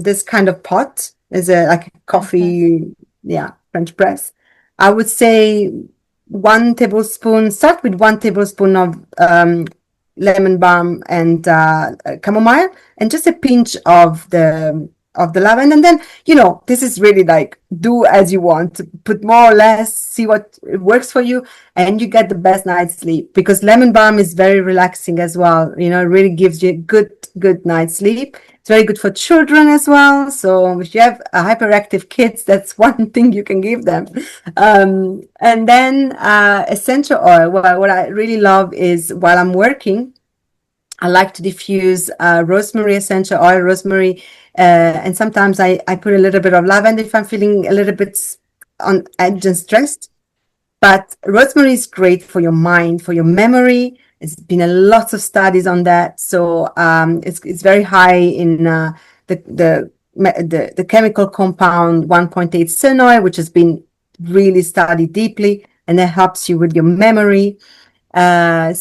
this kind of pot. Is a like a coffee, yeah, French press. I would say 1 tablespoon, start with 1 tablespoon of lemon balm and chamomile, and just a pinch of the lavender. And then, this is really like, do as you want, put more or less, see what works for you, and you get the best night's sleep, because lemon balm is very relaxing as well. It really gives you good night's sleep. It's very good for children as well. So if you have hyperactive kids, that's one thing you can give them. And then essential oil. Well, what I really love is, while I'm working, I like to diffuse rosemary essential oil, rosemary, and sometimes I put a little bit of lavender if I'm feeling a little bit on edge and stressed. But rosemary is great for your mind, for your memory. There's been a lot of studies on that. So it's very high in the chemical compound 1.8 cyanide, which has been really studied deeply, and that helps you with your memory. So I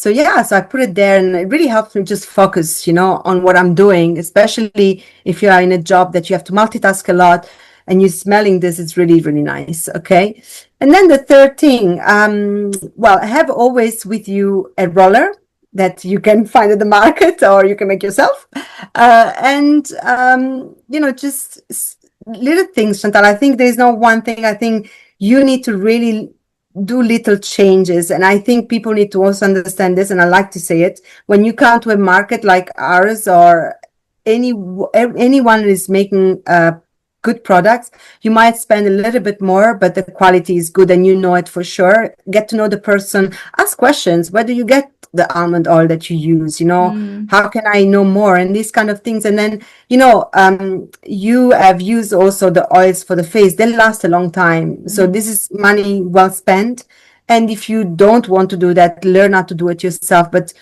put it there, and it really helps me just focus, on what I'm doing, especially if you are in a job that you have to multitask a lot, and you're smelling this, it's really, really nice. Okay. And then the third thing, have always with you a roller that you can find at the market or you can make yourself. Just little things, Chantal. I think there's no one thing. I think you need to really do little changes. And I think people need to also understand this. And I like to say it, when you come to a market like ours, or anyone is making good products, you might spend a little bit more, but the quality is good and you know it for sure. Get to know the person, ask questions. Where do you get the almond oil that you use? How can I know more, and these kind of things. And then you have used also the oils for the face. They last a long time. So this is money well spent. And if you don't want to do that, learn how to do it yourself. But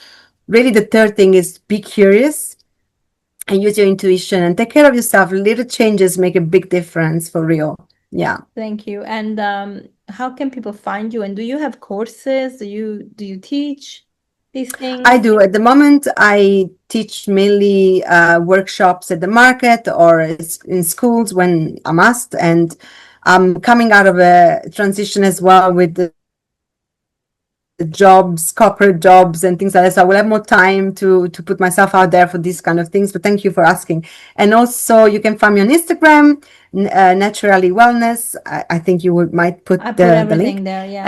really, the third thing is be curious and use your intuition and take care of yourself. Little changes make a big difference, for real. Yeah. Thank you. And how can people find you? And do you have courses? Do you teach these things? I do. At the moment, I teach mainly workshops at the market or in schools when I'm asked. And I'm coming out of a transition as well with the jobs, corporate jobs and things like that. So I will have more time to put myself out there for these kind of things. But thank you for asking. And also you can find me on Instagram, Naturally Wellness. I think you might put the link there. Yeah.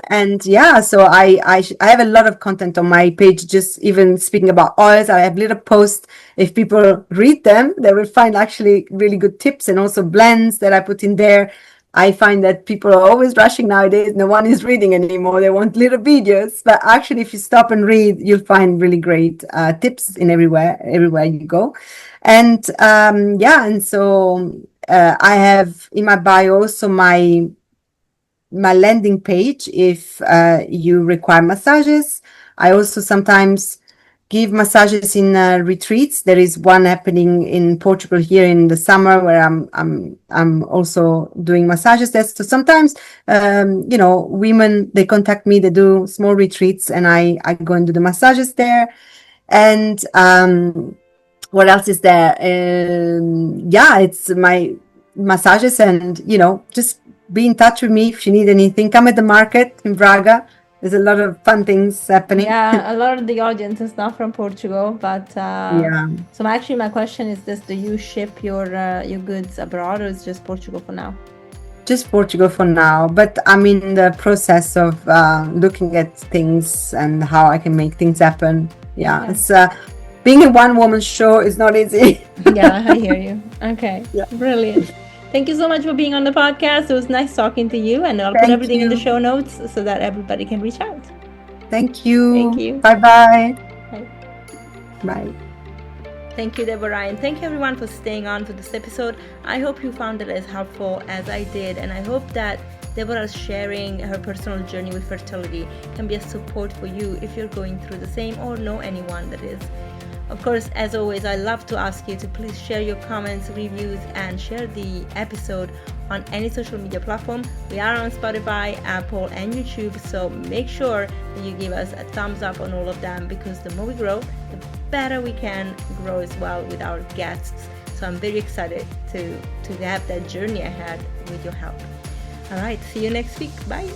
And so I have a lot of content on my page, just even speaking about oils. I have little posts. If people read them, they will find actually really good tips, and also blends that I put in there. I find that people are always rushing nowadays. No one is reading anymore. They want little videos. But actually, if you stop and read, you'll find really great tips in everywhere you go. And so I have in my bio also my landing page if you require massages. I also sometimes give massages in retreats. There is one happening in Portugal here in the summer where I'm also doing massages there. So sometimes women, they contact me, they do small retreats, and I go and do the massages there. And what else is there? It's my massages, and just be in touch with me if you need anything. Come at the market in Braga. There's a lot of fun things happening. Yeah, a lot of the audience is not from Portugal, but So actually, my question is this: do you ship your goods abroad, or is just Portugal for now? Just Portugal for now, but I'm in the process of looking at things and how I can make things happen. Yeah. It's being a one-woman show is not easy. Yeah, I hear you. Okay, brilliant. Thank you so much for being on the podcast. It was nice talking to you, and I'll put Thank everything in the you. show notes so that everybody can reach out. Thank you. Thank you. Bye-bye. Bye. Bye. Thank you, Debora, and thank you everyone for staying on for this episode. I hope you found it as helpful as I did, and I hope that Debora's sharing her personal journey with fertility can be a support for you if you're going through the same or know anyone that is. Of course, as always, I love to ask you to please share your comments, reviews, and share the episode on any social media platform. We are on Spotify, Apple, and YouTube, so make sure that you give us a thumbs up on all of them, because the more we grow, the better we can grow as well with our guests. So I'm very excited to have that journey ahead with your help. All right, see you next week. Bye.